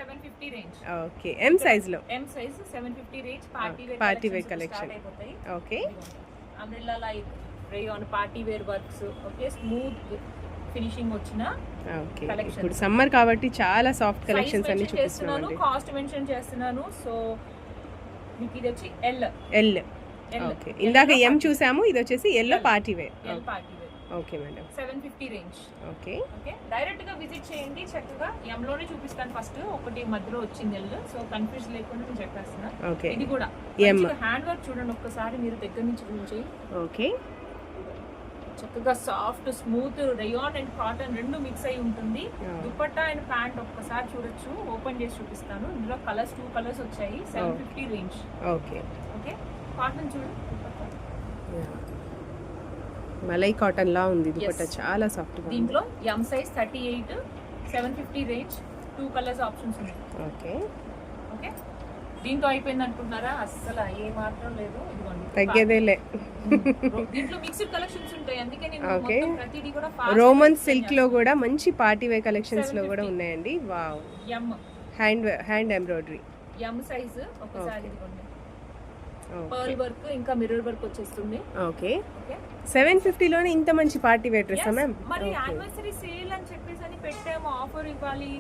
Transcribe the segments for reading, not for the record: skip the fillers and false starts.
750 range. Okay, M size లో. M size 750 range. Party wear collection. Okay, umbrella like rayon party wear works. Okay, smooth finishing వచ్చిన collection. ఇప్పుడు summer కాబట్టి చాలా soft collections అన్ని చూపిస్తున్నాను. Cost mention చేస్తున్నాను. So మీకు ఇది వచ్చి ఎల్. ఓకే, ఇందాక ఎం చూసాము, ఇది వచ్చేసి yellow party wear. Okay madam, 750 range. Okay okay, direct గా విజిట్ చేయండి. చక్కగా ఎం లోనే చూపిస్తాను. ఫస్ట్ ఒకటి మధ్యలో వచ్చింది ఎల్, సో కన్ఫ్యూజ్ లేకుండా నేను చెప్పేస్తున్నా. ఓకే, ఇది కూడా హ్యాండ్ వర్క్ చూడండి ఒక్కసారి మీరు దగ్గర నుంచి చూసి. ఓకే, చక్కగా soft smooth rayon and cotton రెండు మిక్స్ అయి ఉంటుంది. దుపట్టా అండ్ ప్యాంట్ ఒక్కసారి చూడొచ్చు. ఓపెన్ చేసి చూపిస్తాను. ఇందులో కలర్స్ 2 కలర్స్ వచ్చాయి. 750 రేంజ్. ఓకే, ఓకే, కాటన్ చూడండి. మలై కాటన్ లా ఉంది దుపట్టా, చాలా సాఫ్ట్ గా. దీంట్లో M size 38, 750 range. 2 colours options ఉన్నాయి. ఓకే, ఓకే, దీంతో అయిపోయింది అనుకుంటున్నారా? అస్సలు ఏ మాత్రం లేదు. ఇదిగోండి, తగ్గేదేలే. దీంట్లో మిక్స్డ్ కలెక్షన్స్ ఉంటాయి. అందుకే నేను మొత్తం ప్రతిదీ కూడా రోమన్ సిల్క్ లో కూడా మంచి పార్టీ వేర్ కలెక్షన్స్ లో కూడా ఉన్నాయండి. వావ్, ఎం హ్యాండ్ ఎంబ్రాయిడరీ. ఎం సైజ్ ఒకసారి ఇదిగోండి, పర్ల్ వర్క్ ఇంకా మిర్రర్ వర్క్ వచ్చేస్తుంది. ఓకే, 750 లోనే ఇంత మంచి పార్టీ వేర్ డ్రెస్ మ్యామ్. మరి యానివర్సరీ సేల్ అని చెప్పేసి అని పెట్టాము, ఆఫర్ ఇవ్వాలి.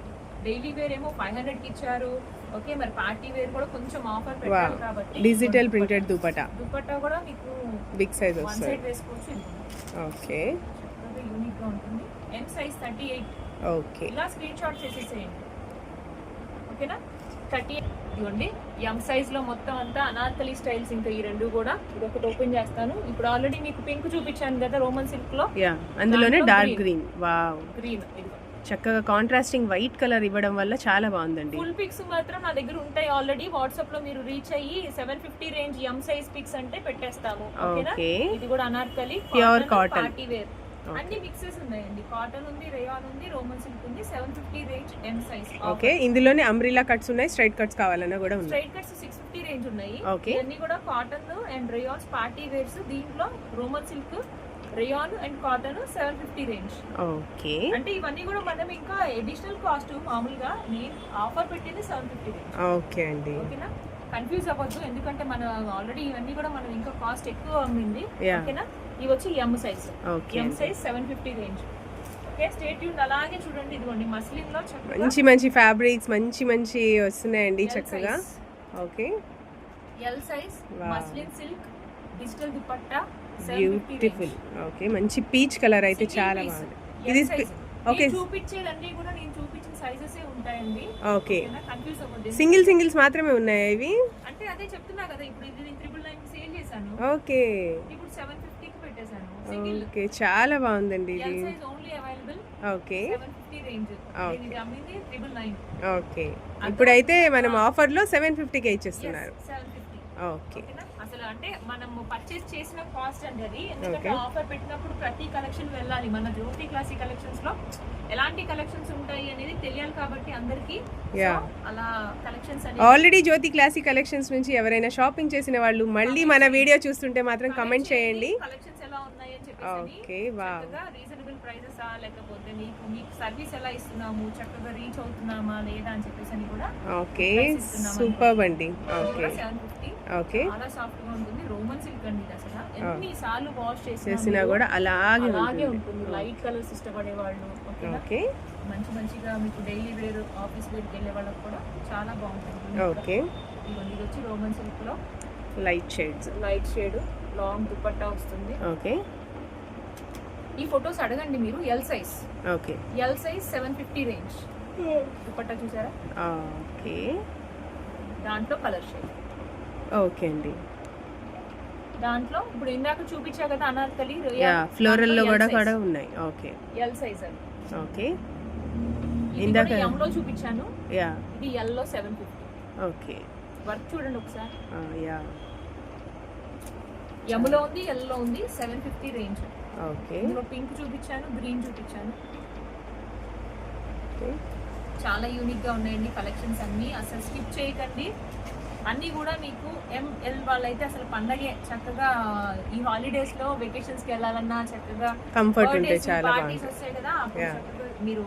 డైలీ వేర్ ఏమో 500 కి ఇచ్చారు. ఓకే, మరి పార్టీ వేర్ కూడా కొంచెం ఆఫర్ పెట్టాలి కాబట్టి డిజిటల్ ప్రింటెడ్ దుపట్టా కూడా మీకు బిగ్ సైజ్ వన్ వస్తుంది. సైడ్ వేసుకోవచ్చు. ఓకే, చక్కగా యూనిక్ గా ఉంటుంది. M size 38. ఓకే, ఇలా స్క్రీన్ షాట్ చేసేసేయండి. ఓకేనా? 38 ఇదిగోండి. ఎం సైజ్ లో మొత్తం అంతా అనార్కలి స్టైల్స్. ఇంకా ఈ రెండు కూడా ఇది ఒకటి ఓపెన్ చేస్తాను. ఇప్పుడు ఆల్రెడీ మీకు పింక్ చూపించాను కదా రోమన్ సిల్క్ లో. యా, అందులోనే డార్క్ గ్రీన్. Wow, green. చక్కగా కాంట్రాస్టింగ్ వైట్ కలర్ ఇవ్వడం వల్ల చాలా బాగుందండి. ఫుల్ పిక్స్ మాత్రం నా దగ్గర ఉంటాయి ఆల్రెడీ. వాట్సాప్ లో మీరు రీచ్ అయ్యి 750 రేంజ్ ఎం సైజ్ పిక్స్ అంటే పెట్టేస్తాము. ఓకేనా? ఇది కూడా anarkali pure cotton party wear అన్ని మిక్సెస్ ఉన్నాయండి. కాటన్ ఉంది, రేయాన్ ఉంది, రోమన్ సిల్క్ ఉంది. 750 రేంజ్ ఎం సైజ్. ఓకే, ఇందులోనే అంబ్రిల్లా కట్స్ ఉన్నాయి, స్ట్రైట్ కట్స్ కావాలన్నా కూడా ఉన్నాయి. స్ట్రైట్ కట్స్ 650 రేంజ్ ఉన్నాయి. ఓకే, ఇవన్నీ కూడా cotton and rayons party wears. దీంట్లో Roman silk, rayon and cotton 750 range. Okay, అంటే ఇవన్నీ కూడా మనం ఇంకా అడిషనల్ కాస్ట్ మామూలుగా నేను ఆఫర్ పెట్టింది 750 రేంజ్. ఓకే అండి, ఓకేనా? కన్ఫ్యూజ్ అవ్వద్దు, ఎందుకంటే మనం ఆల్రెడీ ఇవన్నీ కూడా మనం ఇంకా కాస్ట్ ఎక్కువ అమ్మింది. ఓకేనా? ఇవి వచ్చి ఎం సైజ్. ఎం size 750 range. Okay, stay tune. అలాగే చూడండి, ఇదిగోండి మస్లిన్ లో మంచి మంచి ఫ్యాబ్రిక్స్ మంచి వస్తున్నాయండి చక్కగా. Okay, L size muslin silk digital dupatta beautiful. Okay, మంచి పీచ్ కలర్ అయితే చాలా బాగుంది. ఇది ఓకే, చూపించేదన్నీ కూడా నేను చూపించిన సైజెస్ ఉంటాయండి. ఓకే, కన్ఫ్యూజ్ అవ్వద్దు. సింగిల్స్ మాత్రమే ఉన్నాయి ఇవి. అంటే అదే చెప్తున్నా కదా, ఇప్పుడు ఇది నేను 999 సేల్ చేశాను. ఓకే, ఇప్పుడు 750 కి పెట్టేశాను సింగిల్. ఓకే, చాలా బాగుందండి ఇది. L size only available. Okay, 750 range. ఇది అమ్మింది 999. ఓకే, ఇప్పుడైతే మనం ఆఫర్ లో 750 కే ఇచ్చేస్తున్నారు. 750. ఓకే, అసలు అంటే మనం పర్చేస్ చేసిన కాస్ట్ అండి అది. ఎందుకంటే ఆఫర్ పెట్టినప్పుడు ప్రతి కలెక్షన్ వెళ్ళాలి. మన జ్యోతి క్లాసీ కలెక్షన్స్ లో ఎలాంటి కలెక్షన్స్ ఉంటాయి అనేది తెలియాలి కాబట్టి అందరికి. అలా కలెక్షన్స్ ఆల్రెడీ జ్యోతి క్లాసీ కలెక్షన్స్ నుంచి ఎవరైనా షాపింగ్ చేసిన వాళ్ళు మళ్ళీ మన వీడియో చూస్తుంటే మాత్రం కమెంట్ చేయండి. కలెక్షన్స్ ఎలా ఉన్నాయి అని చెప్పేసి. ఓకే, వావ్, రీజనబుల్ ప్రైసెస్ లేకపోతే మీకు సర్వీస్ ఎలా ఇస్తున్నాము, చక్కగా రీచ్ అవుతున్నామా లేదా అని చెప్పేసి అని కూడా. ఓకే, సూపర్ అండి. ఓకే, 750. ఓకే, చాలా సాఫ్ట్ గా ఉంటుంది. రోమన్ సిల్క్ అండి. అసలు ఎన్ని సార్లు వాష్ చేసినా కూడా అలాగే ఉంటుంది. లైట్ కలర్స్ ఇష్టపడే వాళ్ళు. ఓకే, మంచిగా మీకు డైలీ వేర్ ఆఫీస్ వేర్కి వెళ్ళే వాళ్ళకి కూడా చాలా బాగుంటుంది. ఓకే, ఇది వచ్చి రోమన్ సిల్క్ లో లైట్ షేడ్ లాంగ్ దుపట్టా వస్తుంది. ఓకే, ఈ ఫొటోస్ అడగండి మీరు. L size. Okay, L size 750 range. Dupatta చూసారా? ఓకే, దాంట్లో కలర్ షేడ్. ఓకే అండి, దాంట్లో ఇప్పుడు ఇందాక చూపించా కదా అనార్కలి, ఫ్లోరల్ లో కూడా ఉన్నాయి. ఓకే, ఎల్ సైజ్ అండి. ఓకే, ఇందాక ఎం లో చూపించాను. ఇది ఎల్ లో 750. ఓకే, వర్క్ చూడండి ఒకసారి. యా, ఎం లో ఉంది, ఎల్ లో ఉంది. 750 రేంజ్. ఓకే, ఇందులో పింక్ చూపించాను, గ్రీన్ చూపించాను. చాలా యూనిక్ గా ఉన్నాయండి కలెక్షన్స్ అన్ని. అసలు స్కిప్ చేయకండి. అన్ని కూడా మీకు ఎంఎల్ వాళ్ళైతే అసలు పండగే. చక్కగా ఈ హాలిడేస్ లో వెకేషన్స్ కి వెళ్ళాలన్నా చక్కగా కంఫర్ట్ ఉంటే చాలా పార్టీస్ వస్తాయి కదా, అప్పుడు చక్కగా మీరు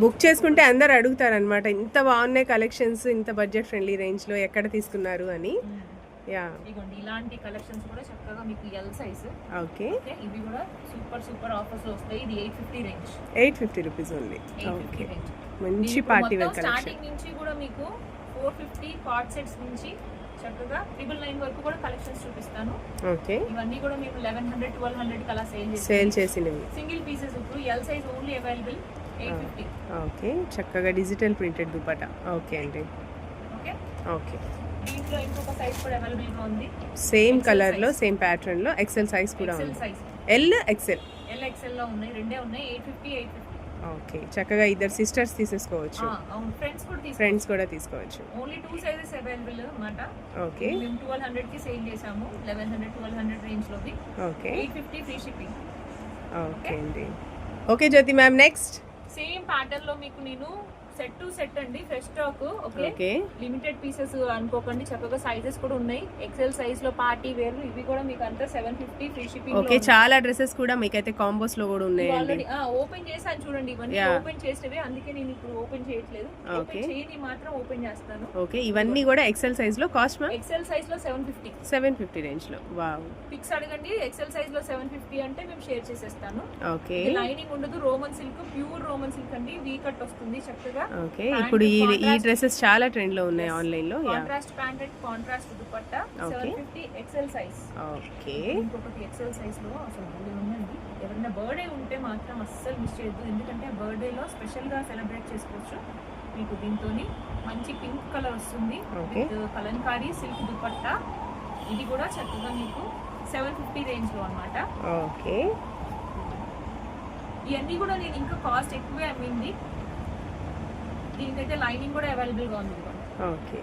బుక్ చేసుకుంటే అందరు అడుగుతారు అనమాట, ఇంత బాగున్నాయి కలెక్షన్స్, ఇంత బడ్జెట్ ఫ్రెండ్లీ రేంజ్ లో ఎక్కడ తీసుకున్నారు అని. యా, ఇగోండి ఇలాంటి కలెక్షన్స్ కూడా చక్కగా మీకు ఎల్ సైజ్. ఓకే, ఇవి కూడా సూపర్ ఆఫర్స్ లో వస్తాయి. ఇది 850 రేంజ్, 850 రూపీస్ ఓన్లీ. ఓకే, మంచి పార్టీ వేర్ కలెక్షన్. స్టార్టింగ్ నుంచి కూడా మీకు 450 కార్డ్ సెట్స్ నుంచి చక్కగా 999 వరకు కూడా కలెక్షన్స్ చూపిస్తాను. ఓకే, ఇవన్నీ కూడా మేము 1100 1200 కలా సేల్ చేసినవి. Single pieces. ఇప్పుడు L size only available 850. Okay, చక్కగా డిజిటల్ ప్రింటెడ్ దుపట్టా. ఓకే అండి, ఓకే ఓకే. దీంట్లో ఇంకొక సైజ్ కూడా అవైలబుల్ గా ఉంది, సేమ్ కలర్ లో సేమ్ ప్యాటర్న్ లో. ఎక్సెల్ సైజ్ కూడా ఉంది, ఎల్ ఎక్సెల్. ఎల్ ఎక్సెల్ లో ఉన్నాయి, రెండే ఉన్నాయి. 850. ఓకే, చక్కగా ఇద్దరు సిస్టర్స్ తీసేసుకోవచ్చు, అవును, ఫ్రెండ్స్ కూడా తీసుకోవచ్చు. ఓన్లీ 2 సైజెస్ అవైలబుల్ అన్నమాట. ఓకే, మేము 1200 కి సేల్ చేసాము, 1100 1200 రేంజ్ లోది. Okay, 850 free shipping. ఓకే అండి. Okay Jyothi ma'am, next same pattern లో మీకు నేను సెట్ టు సెట్ అండి, fresh stock. Okay, limited pieces అనుకోకండి, చక్కగా సైజెస్ కూడా ఉన్నాయి. ఎక్సెల్ సైజ్ లో పార్టీ వేర్, ఇవి కూడా మీకు అంతా 750 ఫ్రీ షిప్పింగ్. ఓకే, చాలా డ్రెస్సెస్ కూడా మీకు అయితే కాంబోస్ లో కూడా ఉన్నాయి. ఆల్రెడీ ఓపెన్ చేశాను చూడండి, ఇవన్నీ ఓపెన్ చేసేవే, అందుకే నేను ఇప్పుడు ఓపెన్ చేయట్లేదు. ఓపెన్ చేయని మాత్రం ఓపెన్ చేస్తాను. ఓకే, ఇవన్నీ కూడా ఎక్సెల్ సైజ్ లో. Cost ma'am? ఎక్సెల్ సైజ్ లో 750 రేంజ్ లో. వావ్, పిక్స్ అడగండి. ఎక్సెల్ సైజ్ లో 750 అంటే మేము షేర్ చేసేస్తాను. ఓకే, లైనింగ్ ఉండదు, Roman silk, pure Roman silk అండి, వీ కట్ వస్తుంది చక్కగా. ఓకే, ఇప్పుడు ఈ డ్రెస్సెస్ చాలా ట్రెండ్ లో ఉన్నాయి ఆన్లైన్ లో. Contrast pant, contrast dupatta, 750 XL size. Okay, ఇంకొకటి ఎక్సెల్ సైజ్ లో అసలు భలే ఉందండి. ఎవరైనా బర్త్డే ఉంటే మాత్రం అస్సలు మిస్ చేయొద్దు, ఎందుకంటే బర్త్డే లో స్పెషల్ గా సెలబ్రేట్ చేసుకోవచ్చు. మీకు దీంతో మంచి పింక్ కలర్ వస్తుంది, కలంకారీ సిల్క్ దుపట్టా. ఇది కూడా చక్కగా మీకు 750 రేంజ్ లో అన్నమాట. ఓకే, ఇవన్నీ కూడా నేను ఇంకా కాస్ట్ ఎక్కువే అమ్మింది. దీనికైతే లైనింగ్ కూడా అవైలబుల్ గా ఉంది. ఓకే,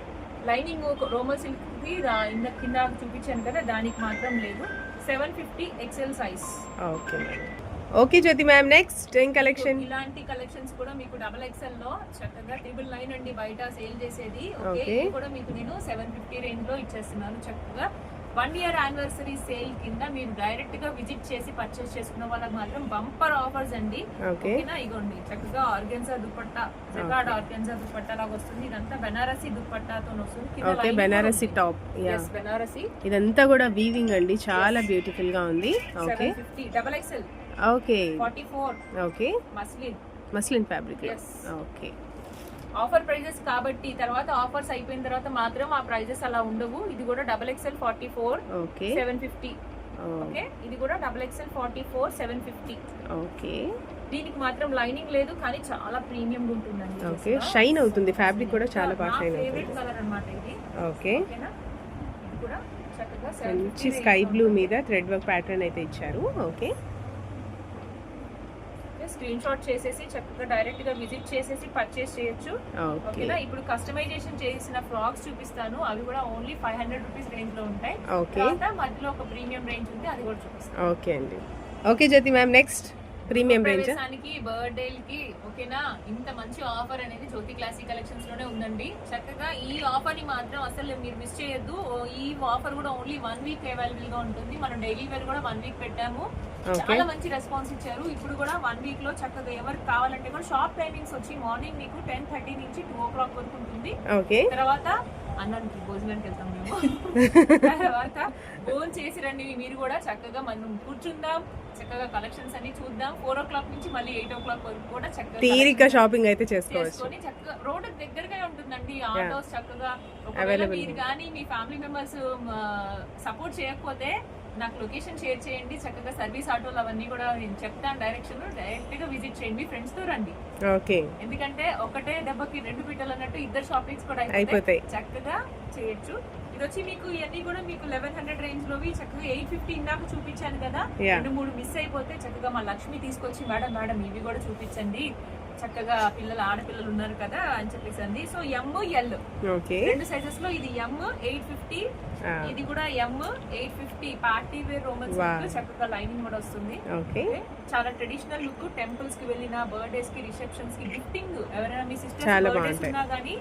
లైనింగ్ రోమన్ సిల్క్ కి కింద చూపించాను కదా, దానికి మాత్రం లేదు. 750 XL size. Okay, okay Jyothi ma'am, next ఏం కలెక్షన్? ఇలాంటి కలెక్షన్స్ కూడా మీకు XXL లో చక్కగా 999 అండి బయట సేల్ చేసేది. ఓకే, ఇది కూడా మీకు నేను 750 రేంజ్ లో ఇచ్చేస్తున్నాను. చక్కగా 1 year యానివర్సరీ సేల్ కింద మీరు డైరెక్ట్ గా విజిట్ చేసి పర్చేస్ చేసుకున్న వాళ్ళకి మాత్రం బంపర్ ఆఫర్స్ అండి. ఓకేనా, ఇగోండి చక్కగా organza dupatta, jacquard organza dupatta లాగా వస్తుంది. ఇదంతా బెనారసీ దుపట్టాతో వస్తుంది. Okay, Benarasi top. yes, Benarasi. ఇదంతా కూడా వీవింగ్ అండి, చాలా బ్యూటిఫుల్ గా ఉంది. Okay, 750 XXL. Okay, 44. Okay, muslin fabric. Okay, offer prices కాబట్టి తర్వాత ఆఫర్స్ అయిపోయిన తర్వాత మాత్రం ఆ ప్రైజెస్ అలా ఉండవు. ఇది కూడా XXL 44, ఓకే, 750. ఓకే, ఇది కూడా XXL 44, 750. ఓకే, దీనికి మాత్రం లైనింగ్ లేదు, కానీ చాలా ప్రీమియం ఉంటుందండి. ఓకే, షైన్ అవుతుంది, ఫ్యాబ్రిక్ కూడా చాలా బాగా షైన్ అవుతుంది. ఫేవరెట్ కలర్ అన్నమాట ఇది. ఓకే, ఓకేనా, ఇది కూడా చక్కగా మంచి స్కై బ్లూ మీద థ్రెడ్ వర్క్ ప్యాటర్న్ అయితే ఇచ్చారు. ఓకే, స్క్రీన్ షాట్ చేసేసి చక్కగా డైరెక్ట్ గా విజిట్ చేసేసి పర్చేస్ చేయొచ్చు. ఓకేనా, ఇప్పుడు కస్టమైజేషన్ చేసిన ఫ్రాక్స్ చూపిస్తాను, అవి కూడా ఓన్లీ 500 రూపీస్ రేంజ్ లో ఉంటాయి. తర్వాత మధ్యలో ఒక ప్రీమియం రేంజ్ ఉంది, అది కూడా చూపిస్తాను. ఓకే అండి. Okay Jyothi ma'am, next premium range. బర్త్డేలకి ఓకేనా, ఇంత మంచి ఆఫర్ అనేది జ్యోతి క్లాసిక్ కలెక్షన్స్ లోనే ఉందండి. చక్కగా ఈ ఆఫర్ ని మాత్రం అసలు మీరు మిస్ చేయొద్దు. ఈ ఆఫర్ కూడా ఓన్లీ 1 week అవైలబుల్ గా ఉంటుంది. మనం డైలీ వేర్ కూడా 1 week పెట్టాము, చాలా మంచి రెస్పాన్స్ ఇచ్చారు. ఇప్పుడు కూడా 1 week లో చక్కగా ఎవరికి కావాలంటే కూడా షాప్ టైమింగ్స్ వచ్చి మార్నింగ్ మీకు 10:30 నుంచి 2 o'clock వరకు ఉంటుంది. తర్వాత అన్నానికి భోజనానికి వెళ్తాం మేము. తర్వాత భోజనం చేసి రండి మీరు కూడా, చక్కగా మనం కూర్చుందాం, చక్కగా కలెక్షన్స్ అన్ని చూద్దాం. 4 o'clock నుంచి మళ్ళీ 8 o'clock వరకు కూడా చక్కగా తీరిక షాపింగ్ అయితే చేసుకోవచ్చు. చక్కగా రోడ్ దగ్గరగా ఉంటుందండి. ఆటోస్ చక్కగా మీరు కానీ మీ ఫ్యామిలీ మెంబర్స్ సపోర్ట్ చేయకపోతే నాకు లొకేషన్ షేర్ చేయండి. చక్కగా సర్వీస్ ఆటోలు అవన్నీ కూడా నేను చెప్తాను, డైరెక్షన్ డైరెక్ట్ గా విజిట్ చేయండి. ఫ్రెండ్స్ తో రండి. ఓకే, ఎందుకంటే ఒకటే దెబ్బకి 2 పిట్టలు అన్నట్టు ఇద్దరు షాపింగ్స్ కూడా అయిపోతాయి. చక్కగా చేయొచ్చు. ఇది వచ్చి మీకు ఇవన్నీ కూడా మీకు 1100 రేంజ్ లోవి చక్కగా 850 ఇందాక చూపించాను కదా, 2-3 మిస్ అయిపోతే చక్కగా మా లక్ష్మి తీసుకొచ్చి మేడం ఇవి కూడా చూపించండి, చక్కగా ఆడపిల్లలు ఉన్నారు కదా అని చెప్పేసి అంది. సో ML 2 సైజెస్ లో, ఇది M 850, ఇది కూడా M 850 party wear Roman silk, చక్కగా లైనింగ్ కూడా వస్తుంది. చాలా ట్రెడిషనల్ లుక్. టెంపుల్స్ కి వెళ్ళిన, బర్త్డేస్ కి, రిసెప్షన్స్ కి, గిఫ్టింగ్ ఎవరైనా మీ సిస్టర్స్ బర్త్డేస్ ఉన్నా గానీ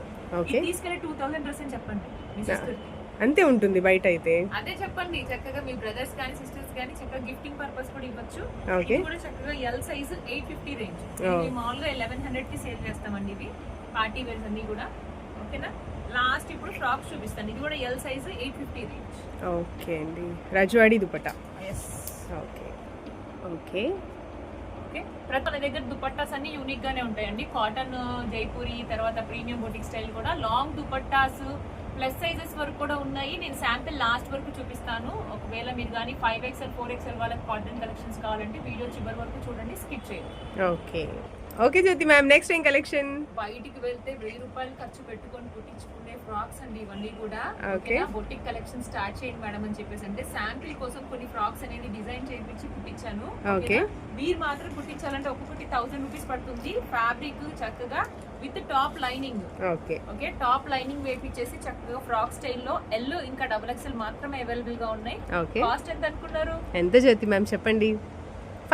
తీసుకెళ్లి 2000 డ్రెస్ అని చెప్పండి మీ సిస్టర్ కి. అంతే ఉంటుంది బయట అయితే. అదే చెప్పండి, చక్కగా మీ బ్రదర్స్ కానీ సిస్టర్స్ కానీ చక్కగా గిఫ్టింగ్ పర్పస్ కూడా ఇవ్వచ్చు. ఓకే. ఇది కూడా చక్కగా ఎల్ సైజ్ 850 రేంజ్. Oh. ఇది మామూలుగా 1100 కి సేల్ చేస్తామండి. ఇవి పార్టీ వేర్స్ అన్ని కూడా. ఓకేనా. లాస్ట్ ఇప్పుడు ఫ్రాక్స్ చూపిస్తాను. ఇది కూడా ఎల్ సైజ్ 850 రేంజ్. ఓకే అండి, Rajwadi dupatta. Yes. Okay okay okay. ప్రతి మన దగ్గర దుపట్టాస్ అన్ని యూనిక్ గానే ఉంటాయండి. కాటన్, జైపూరి, తర్వాత ప్రీమియం బొటిక్ స్టైల్ కూడా లాంగ్ దుపట్టాస్ ప్లస్ సైజెస్ వరకు కూడా ఉన్నాయి. నేను శాంపిల్ లాస్ట్ వరకు చూపిస్తాను. ఒకవేళ మీరు కానీ 5XL 4XL వాళ్ళకి కాటన్ కలెక్షన్స్ కావాలంటే వీడియో చివరి వరకు చూడండి, స్కిప్ చేయండి. Okay okay Jyothi ma'am, next ఏం కలెక్షన్? బయటికి వెళ్తే 1000 రూపాయలు ఖర్చు పెట్టుకొని కుట్టించుకునే ఫ్రాక్స్ అండి ఇవన్నీ కూడా. Okay. బొటిక్ కలెక్షన్ స్టార్ట్ చేయండి మేడం అని చెప్పేసి అంటే శాంపిల్ కోసం కొన్ని ఫ్రాక్స్ అనేది డిజైన్ చేయించి కుట్టించాను. Okay. మీరు మాత్రం కుట్టించాలంటే ఒక్కొక్కటి 1000 రూపీస్ పడుతుంది. ఫ్యాబ్రిక్ చక్కగా with top lining. Okay okay, top lining వేపించేసి చక్కగా ఫ్రాక్ స్టైల్లో ఎల్ ఇంకా XXL మాత్రమే అవైలబుల్ గా ఉన్నాయి. ఓకే. కాస్ట్ ఎంత అనుకున్నారు? ఎంత జ్యోతి మ్యామ్ చెప్పండి?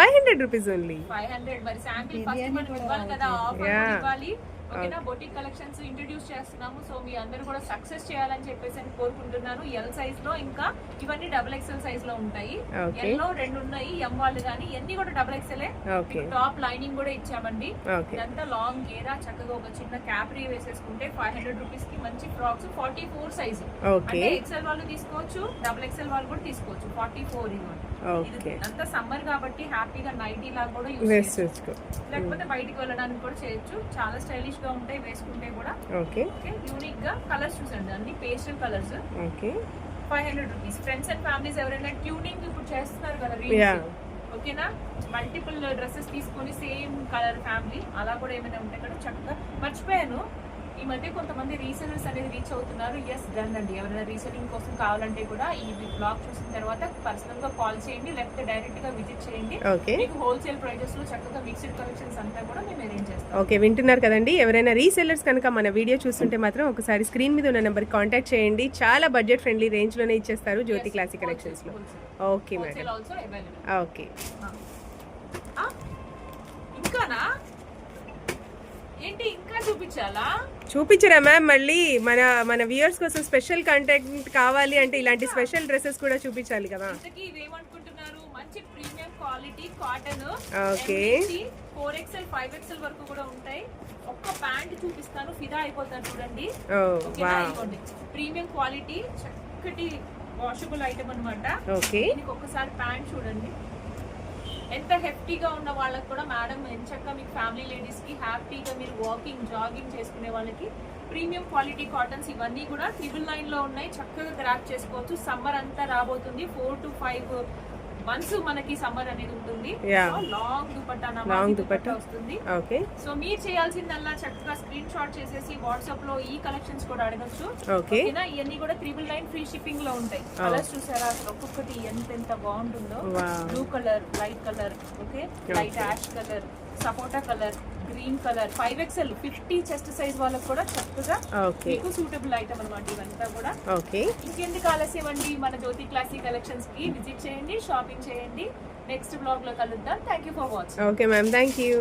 500 రూపీస్ ఓన్లీ. 500. మరి శాంపిల్ ఫస్ట్ మనం ఇవ్వాలి కదా, ఆఫర్ Yeah. ఇవ్వాలి. ఓకేనా. బొటిక్ కలెక్షన్స్ ఇంట్రడ్యూస్ చేస్తున్నాము. సో మీ అందరూ కూడా సక్సెస్ చేయాలని చెప్పేసి అని కోరుకుంటున్నాను. ఎల్ సైజ్ లో ఇంకా ఇవన్నీ XXL సైజ్ లో ఉంటాయి. Okay. ఎల్ లో 2 ఉన్నాయి, ఎం వాళ్ళు కానీ ఇవన్నీ కూడా XXL. ఓకే టాప్ లైనింగ్ కూడా ఇచ్చామండి. ఓకే ఇదంతా లాంగ్ గేరా చక్కగా ఒక చిన్న క్యాప్రీ వేసేసుకుంటే 500 రూపీస్ కి మంచి ఫ్రాక్స్ 44 సైజ్. ఓకే అంటే XL వాళ్ళు తీసుకోవచ్చు, XXL వాళ్ళు కూడా తీసుకోవచ్చు. 44 ఇవ్వండి. ఓకే. అంతా సమ్మర్ కాబట్టి హ్యాపీగా నైటీ లాగా కూడా యూస్ వేస్ట్ చేయొచ్చు. చేసుకో. లేకపోతే బయటికి వెళ్ళడానికి కూడా చేయొచ్చు. చాలా స్టైలిష్ గా ఉంటాయి వేసుకుంటే కూడా. ఓకే ఓకే, యూనిక్ గా కలర్స్ చూసండి, అన్ని pastel colours. Okay 500 rupees. Friends and families ఎవరైనా ట్యూనింగ్ ఇప్పుడు చేస్తున్నారు కదా Yeah. రీల్స్, ఓకేనా, మల్టిపుల్ డ్రెస్సెస్ తీసుకొని సేమ్ కలర్ ఫ్యామిలీ అలా కూడా ఏమైనా ఉంటాయి కదా. చక్కగా మర్చిపోయాను, ఈ మధ్య కొంతమంది రీసెలర్స్ అనేది రీచ్ అవుతున్నారు. ఎస్ డన్ అండి. ఎవరైనా రీసెలింగ్ కోసం కావాలంటే కూడా ఈ బ్లాగ్ చూసిన తర్వాత పర్సనల్ గా కాల్ చేయండి, లేకపోతే డైరెక్ట్ గా విజిట్ చేయండి. ఓకే మీకు హోల్సేల్ ప్రైజెస్ లో చక్కగా మిక్స్డ్ కలెక్షన్స్ అంతా కూడా మేము అరేంజ్ చేస్తాం. ఓకే, వింటున్నారు కదండి. ఎవరైనా రీసెల్లర్స్ కనుక మన వీడియో చూస్తుంటే మాత్రం ఒకసారి స్క్రీన్ మీద ఉన్న నెంబర్ కాంటాక్ట్ చేయండి. చాలా బడ్జెట్ ఫ్రెండ్లీ రేంజ్ లోనే ఇచ్చేస్తారు జ్యోతి క్లాసిక్ కలెక్షన్స్ లో. Okay madam. Wholesale also available. Okay. ఇంకానా ఏంటి, ఇంకా చూపించాలా? చూపించరా మ్యామ్? మళ్ళీ మన వ్యూయర్స్ కోసం స్పెషల్ కంటెంట్ కావాలి అంటే ఇలాంటి స్పెషల్ డ్రెస్సెస్ కూడా చూపించాలి కదా. ఇంతకీ ఇవేమనుకుంటున్నారు? మంచి premium quality cotton. Okay. 4XL 5XL వరకు కూడా ఉంటాయి. ఒక్క ప్యాంట్ చూపిస్తాను, ఫిదా అయిపోతారు చూడండి. ఓ ఓకేనా? వావ్. ఇదిగోండి, ప్రీమియం క్వాలిటీ చక్కటి వాషబుల్ ఐటమ్ అన్నమాట. ఓకే దీనికి ఒక్కసారి ప్యాంట్ చూడండి. ఎంత హెఫ్టీగా ఉన్న వాళ్ళకి కూడా మేడం ఎంచక్క మీకు ఫ్యామిలీ లేడీస్ కి హ్యాపీగా మీరు వాకింగ్ జాగింగ్ చేసుకునే వాళ్ళకి ప్రీమియం క్వాలిటీ కాటన్స్ ఇవన్నీ కూడా 999 లో ఉన్నాయి. చక్కగా గ్రాప్ చేసుకోవచ్చు. సమ్మర్ అంతా రాబోతుంది. 4 to 5 మంత్స్ మనకి సమ్మర్ అనేది ఉంటుంది. Yeah. లాంగ్ దుపట్టా, లాంగ్ నమాజీ దుపట్టా దుపట్టా వస్తుంది. ఓకే సో మీరు చేయాల్సిందల్లా చక్కగా స్క్రీన్ షాట్ చేసేసి వాట్సాప్ లో ఈ కలెక్షన్స్ కూడా అడగచ్చు. ఓకే ఓకేనా? ఇవన్నీ కూడా 999 ఫ్రీ షిప్పింగ్ లో ఉంటాయి. కలర్స్ చూసారా అసలు ఒక్కొక్కటి ఎంత బాగుంటుందో. Wow. Blue colour, light colour, okay, light ash colour, సపోటా colour, green colour, 5XL 50 chest size వాళ్ళకి కూడా చక్కగా ఓకే మీకు సూటబుల్ ఐటమ్ అన్నమాట ఇవంతా కూడా. ఓకే. ఇంకెందుకు ఆలస్యం అండి, మన జ్యోతి క్లాసిక్ కలెక్షన్స్ కి విజిట్ చేయండి, షాపింగ్ చేయండి. నెక్స్ట్ బ్లాగ్ లో కలుద్దాం. Thank you for watching. Okay ma'am, thank you.